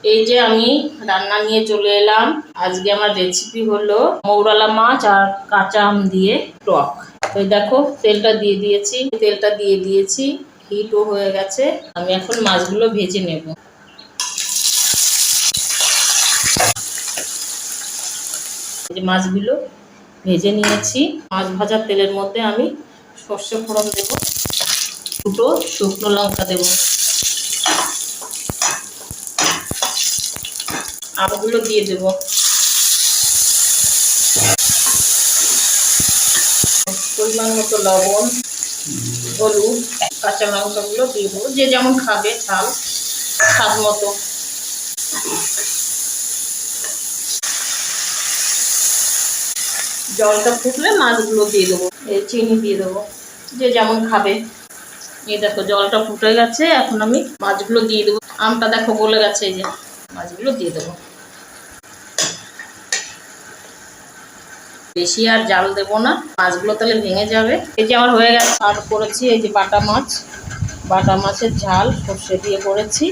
এই যে আমি রান্না নিয়ে চলে এলাম। আজকে আমার রেসিপি হলো মৌরলা মাছ আর কাঁচা আম দিয়ে টক। এই দেখো তেলটা দিয়ে দিয়েছি, হিটও হয়ে গেছে। আমি এখন মাছগুলো ভেজে নেব। এই যে মাছগুলো ভেজে নিয়েছি। মাছ ভাজার তেলের মধ্যে আমি সর্ষে ফোড়ন দেব, দুটো শুকনো লঙ্কা দেব, আমগুলো দিয়ে দেব, পরিমাণ মতো লবণ, হলুদ, কাঁচা লঙ্কাগুলো দিয়ে দেবো, যে যেমন খাবে ঝাল স্বাদ মতো। জলটা ফুটলে মাছগুলো দিয়ে দেবো, চিনি দিয়ে দেবো, যে যেমন খাবে। এই দেখো জলটা ফুটে গেছে, এখন আমি মাছগুলো দিয়ে দেবো। আমটা দেখো গলে গেছে, এই যে মাছগুলো দিয়ে দেবো। বেশি আর জাল দেবো না, মাছগুলো তাহলে ভেঙে যাবে। এই যে আমার হয়ে গেছে। আর করেছি এই যে বাটা মাছের ঝাল সর্ষে দিয়ে করেছি।